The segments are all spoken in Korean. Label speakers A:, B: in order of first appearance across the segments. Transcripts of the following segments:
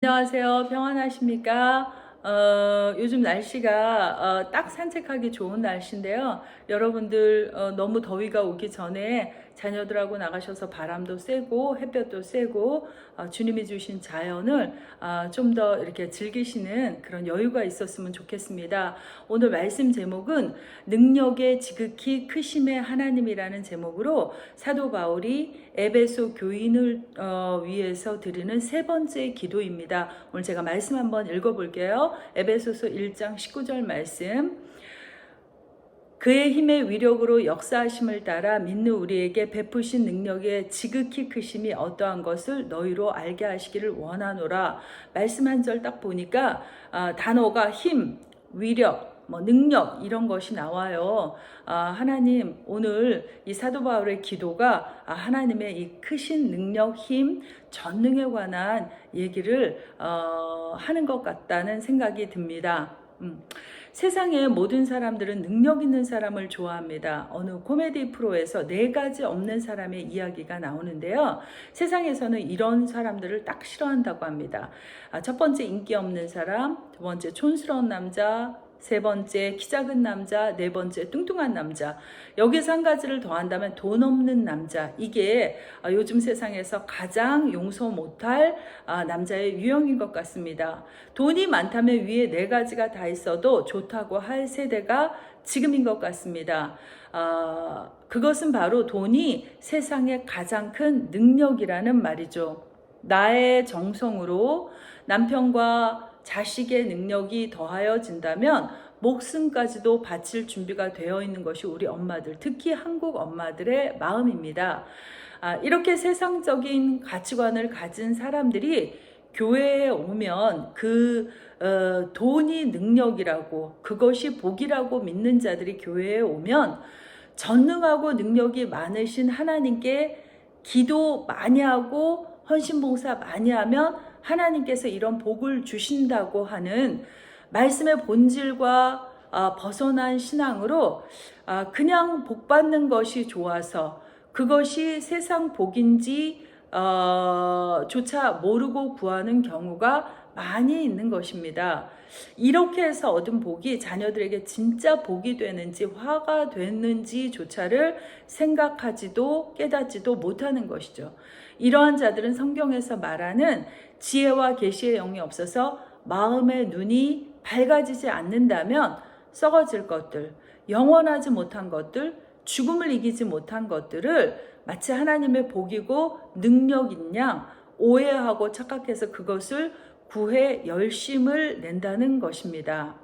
A: 안녕하세요. 평안하십니까? 요즘 날씨가 딱 산책하기 좋은 날씨인데요. 여러분들 너무 더위가 오기 전에 자녀들하고 나가셔서 바람도 쐬고 햇볕도 쐬고 주님이 주신 자연을 좀 더 이렇게 즐기시는 그런 여유가 있었으면 좋겠습니다. 오늘 말씀 제목은 능력의 지극히 크심의 하나님이라는 제목으로 사도 바울이 에베소 교인을 위해서 드리는 세 번째 기도입니다. 오늘 제가 말씀 한번 읽어볼게요. 에베소서 1장 19절 말씀. 그의 힘의 위력으로 역사하심을 따라 믿는 우리에게 베푸신 능력의 지극히 크심이 어떠한 것을 너희로 알게 하시기를 원하노라. 말씀 한 절 딱 보니까 단어가 힘, 위력, 능력 이런 것이 나와요. 하나님, 오늘 이 사도 바울의 기도가 하나님의 이 크신 능력, 힘, 전능에 관한 얘기를 하는 것 같다는 생각이 듭니다. 세상의 모든 사람들은 능력 있는 사람을 좋아합니다. 어느 코미디 프로에서 4가지 없는 사람의 이야기가 나오는데요. 세상에서는 이런 사람들을 딱 싫어한다고 합니다. 첫 번째 인기 없는 사람, 두 번째 촌스러운 남자, 세 번째 키 작은 남자, 네 번째 뚱뚱한 남자. 여기서 한 가지를 더한다면 돈 없는 남자. 이게 요즘 세상에서 가장 용서 못할 남자의 유형인 것 같습니다. 돈이 많다면 위에 4가지가 다 있어도 좋다고 할 세대가 지금인 것 같습니다. 그것은 바로 돈이 세상의 가장 큰 능력이라는 말이죠. 나의 정성으로 남편과 자식의 능력이 더하여진다면 목숨까지도 바칠 준비가 되어 있는 것이 우리 엄마들, 특히 한국 엄마들의 마음입니다. 이렇게 세상적인 가치관을 가진 사람들이 교회에 오면 돈이 능력이라고, 그것이 복이라고 믿는 자들이 교회에 오면 전능하고 능력이 많으신 하나님께 기도 많이 하고 헌신봉사 많이 하면 하나님께서 이런 복을 주신다고 하는 말씀의 본질과 벗어난 신앙으로 그냥 복 받는 것이 좋아서 그것이 세상 복인지 조차 모르고 구하는 경우가 많이 있는 것입니다. 이렇게 해서 얻은 복이 자녀들에게 진짜 복이 되는지 화가 되는지조차를 생각하지도 깨닫지도 못하는 것이죠. 이러한 자들은 성경에서 말하는 지혜와 계시의 영이 없어서 마음의 눈이 밝아지지 않는다면 썩어질 것들, 영원하지 못한 것들, 죽음을 이기지 못한 것들을 마치 하나님의 복이고 능력인 양 오해하고 착각해서 그것을 구해 열심을 낸다는 것입니다.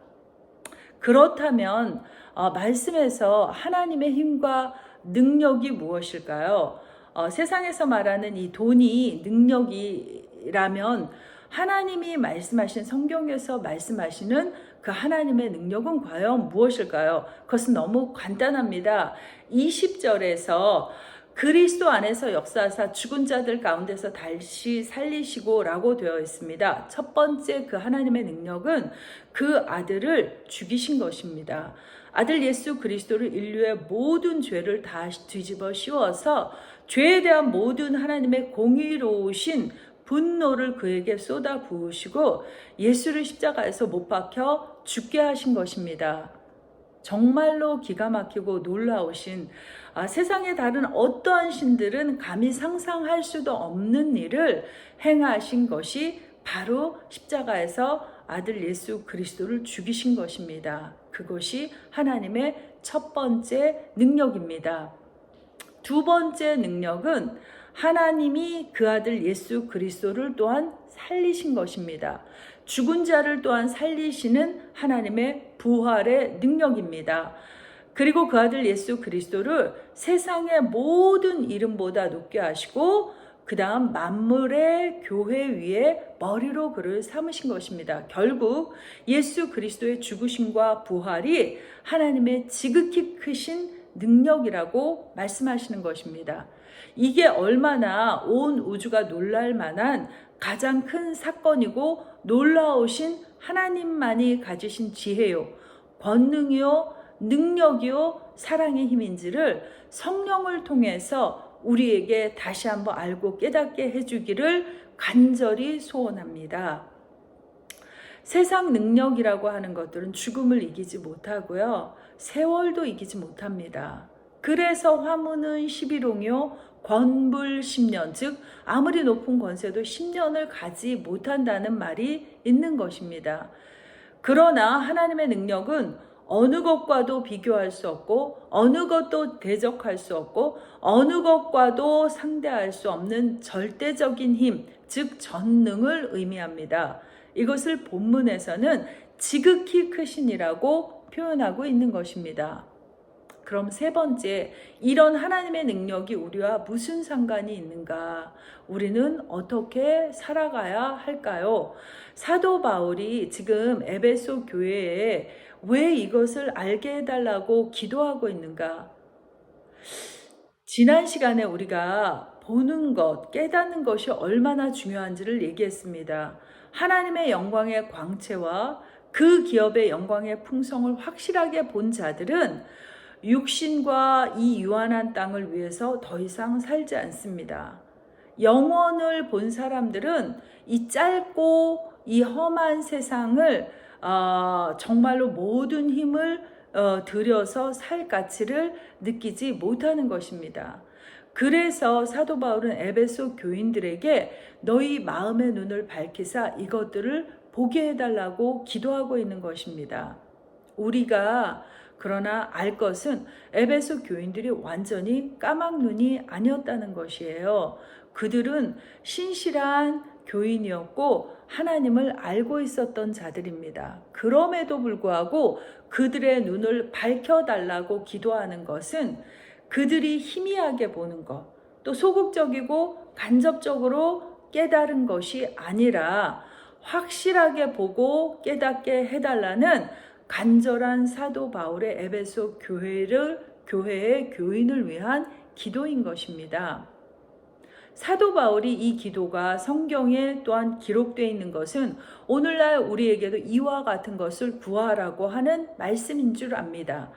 A: 그렇다면 말씀에서 하나님의 힘과 능력이 무엇일까요? 세상에서 말하는 이 돈이 능력이라면 하나님이 말씀하신 성경에서 말씀하시는 그 하나님의 능력은 과연 무엇일까요? 그것은 너무 간단합니다. 20절에서 그리스도 안에서 역사하사 죽은 자들 가운데서 다시 살리시고 라고 되어 있습니다. 첫 번째 그 하나님의 능력은 그 아들을 죽이신 것입니다. 아들 예수 그리스도를 인류의 모든 죄를 다 뒤집어 씌워서 죄에 대한 모든 하나님의 공의로우신 분노를 그에게 쏟아 부으시고 예수를 십자가에서 못 박혀 죽게 하신 것입니다. 정말로 기가 막히고 놀라우신 세상의 다른 어떠한 신들은 감히 상상할 수도 없는 일을 행하신 것이 바로 십자가에서 아들 예수 그리스도를 죽이신 것입니다. 그것이 하나님의 첫 번째 능력입니다. 두 번째 능력은 하나님이 그 아들 예수 그리스도를 또한 살리신 것입니다. 죽은 자를 또한 살리시는 하나님의 부활의 능력입니다. 그리고 그 아들 예수 그리스도를 세상의 모든 이름보다 높게 하시고 그 다음 만물의 교회 위에 머리로 그를 삼으신 것입니다. 결국 예수 그리스도의 죽으심과 부활이 하나님의 지극히 크신 능력이라고 말씀하시는 것입니다. 이게 얼마나 온 우주가 놀랄 만한 가장 큰 사건이고 놀라우신 하나님만이 가지신 지혜요, 권능이요, 능력이요, 사랑의 힘인지를 성령을 통해서 우리에게 다시 한번 알고 깨닫게 해주기를 간절히 소원합니다. 세상 능력이라고 하는 것들은 죽음을 이기지 못하고요. 세월도 이기지 못합니다. 그래서 화문은 11홍요 권불 10년, 즉 아무리 높은 권세도 10년을 가지 못한다는 말이 있는 것입니다. 그러나 하나님의 능력은 어느 것과도 비교할 수 없고 어느 것도 대적할 수 없고 어느 것과도 상대할 수 없는 절대적인 힘, 즉 전능을 의미합니다. 이것을 본문에서는 지극히 크신이라고 표현하고 있는 것입니다. 그럼 세 번째, 이런 하나님의 능력이 우리와 무슨 상관이 있는가? 우리는 어떻게 살아가야 할까요? 사도 바울이 지금 에베소 교회에 왜 이것을 알게 해달라고 기도하고 있는가? 지난 시간에 우리가 보는 것, 깨닫는 것이 얼마나 중요한지를 얘기했습니다. 하나님의 영광의 광채와 그 기업의 영광의 풍성을 확실하게 본 자들은 육신과 이 유한한 땅을 위해서 더 이상 살지 않습니다. 영원을 본 사람들은 이 짧고 이 험한 세상을 정말로 모든 힘을 들여서 살 가치를 느끼지 못하는 것입니다. 그래서 사도 바울은 에베소 교인들에게 너희 마음의 눈을 밝히사 이것들을 보게 해달라고 기도하고 있는 것입니다. 우리가 그러나 알 것은 에베소 교인들이 완전히 까막눈이 아니었다는 것이에요. 그들은 신실한 교인이었고 하나님을 알고 있었던 자들입니다. 그럼에도 불구하고 그들의 눈을 밝혀달라고 기도하는 것은 그들이 희미하게 보는 것, 또 소극적이고 간접적으로 깨달은 것이 아니라 확실하게 보고 깨닫게 해달라는 간절한 사도 바울의 에베소 교회의 교인을 위한 기도인 것입니다. 사도 바울이 이 기도가 성경에 또한 기록되어 있는 것은 오늘날 우리에게도 이와 같은 것을 구하라고 하는 말씀인 줄 압니다.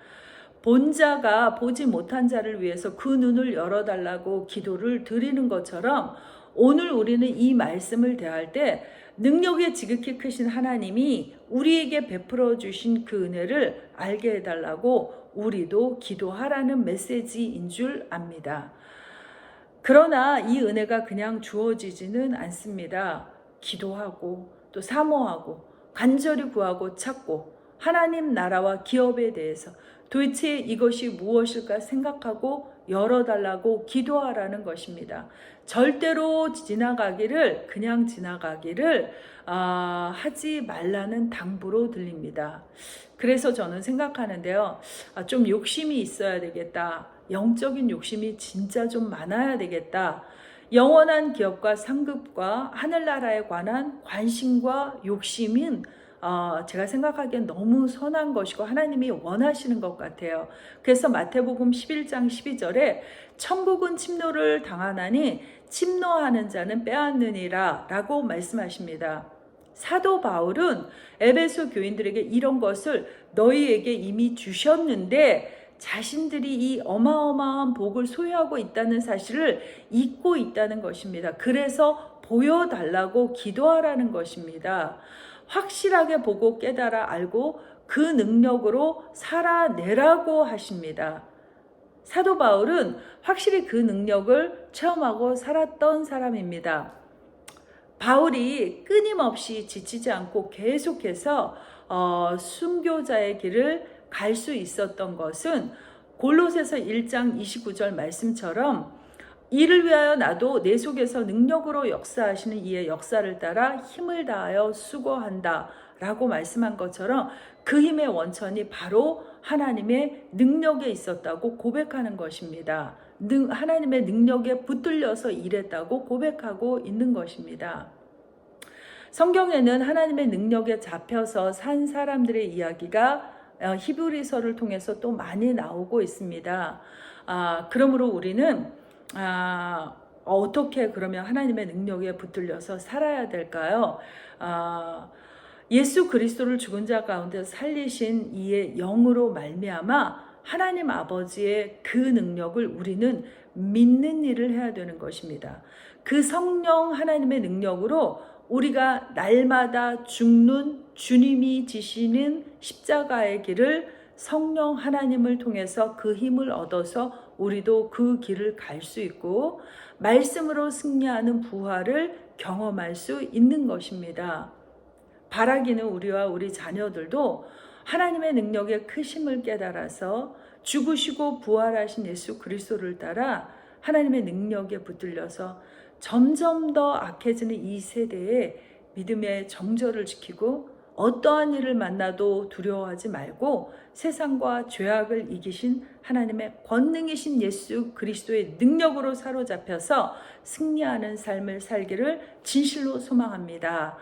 A: 본 자가 보지 못한 자를 위해서 그 눈을 열어달라고 기도를 드리는 것처럼 오늘 우리는 이 말씀을 대할 때 능력이 지극히 크신 하나님이 우리에게 베풀어 주신 그 은혜를 알게 해달라고 우리도 기도하라는 메시지인 줄 압니다. 그러나 이 은혜가 그냥 주어지지는 않습니다. 기도하고 또 사모하고 간절히 구하고 찾고 하나님 나라와 기업에 대해서 도대체 이것이 무엇일까 생각하고 열어달라고 기도하라는 것입니다. 절대로 그냥 지나가기를 하지 말라는 당부로 들립니다. 그래서 저는 생각하는데요. 좀 욕심이 있어야 되겠다. 영적인 욕심이 진짜 좀 많아야 되겠다. 영원한 기업과 상급과 하늘나라에 관한 관심과 욕심은 제가 생각하기엔 너무 선한 것이고 하나님이 원하시는 것 같아요. 그래서 마태복음 11장 12절에 천국은 침노를 당하나니 침노하는 자는 빼앗느니라 라고 말씀하십니다. 사도 바울은 에베소 교인들에게 이런 것을 너희에게 이미 주셨는데 자신들이 이 어마어마한 복을 소유하고 있다는 사실을 잊고 있다는 것입니다. 그래서 보여달라고 기도하라는 것입니다. 확실하게 보고 깨달아 알고 그 능력으로 살아내라고 하십니다. 사도 바울은 확실히 그 능력을 체험하고 살았던 사람입니다. 바울이 끊임없이 지치지 않고 계속해서 순교자의 길을 갈 수 있었던 것은 골로새서 1장 29절 말씀처럼 이를 위하여 나도 내 속에서 능력으로 역사하시는 이의 역사를 따라 힘을 다하여 수고한다 라고 말씀한 것처럼 그 힘의 원천이 바로 하나님의 능력에 있었다고 고백하는 것입니다. 하나님의 능력에 붙들려서 일했다고 고백하고 있는 것입니다. 성경에는 하나님의 능력에 잡혀서 산 사람들의 이야기가 히브리서를 통해서 또 많이 나오고 있습니다. 그러므로 우리는 어떻게 그러면 하나님의 능력에 붙들려서 살아야 될까요? 예수 그리스도를 죽은 자 가운데 살리신 이의 영으로 말미암아 하나님 아버지의 그 능력을 우리는 믿는 일을 해야 되는 것입니다. 그 성령 하나님의 능력으로 우리가 날마다 죽는 주님이 지시는 십자가의 길을 성령 하나님을 통해서 그 힘을 얻어서 우리도 그 길을 갈 수 있고 말씀으로 승리하는 부활을 경험할 수 있는 것입니다. 바라기는 우리와 우리 자녀들도 하나님의 능력의 크심을 깨달아서 죽으시고 부활하신 예수 그리스도를 따라 하나님의 능력에 붙들려서 점점 더 악해지는 이 세대에 믿음의 정절을 지키고 어떠한 일을 만나도 두려워하지 말고 세상과 죄악을 이기신 하나님의 권능이신 예수 그리스도의 능력으로 사로잡혀서 승리하는 삶을 살기를 진실로 소망합니다.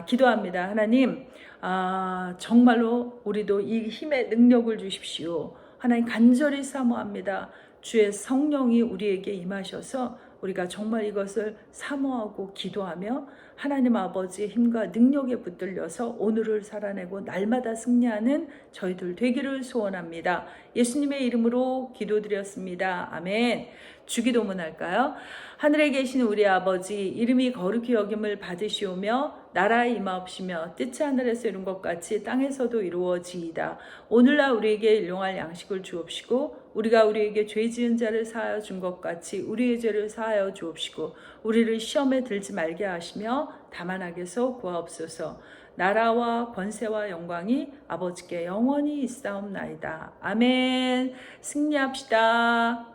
A: 기도합니다. 하나님, 정말로 우리도 이 힘의 능력을 주십시오. 하나님 간절히 사모합니다. 주의 성령이 우리에게 임하셔서 우리가 정말 이것을 사모하고 기도하며 하나님 아버지의 힘과 능력에 붙들려서 오늘을 살아내고 날마다 승리하는 저희들 되기를 소원합니다. 예수님의 이름으로 기도드렸습니다. 아멘. 주기도문 할까요? 하늘에 계신 우리 아버지, 이름이 거룩히 여김을 받으시오며 나라에 임하옵시며 뜻이 하늘에서 이룬 것 같이 땅에서도 이루어지이다. 오늘날 우리에게 일용할 양식을 주옵시고 우리가 우리에게 죄 지은 자를 사하여 준 것 같이 우리의 죄를 사하여 주옵시고 우리를 시험에 들지 말게 하시며 다만 악에서 구하옵소서. 나라와 권세와 영광이 아버지께 영원히 있사옵나이다. 아멘. 승리합시다.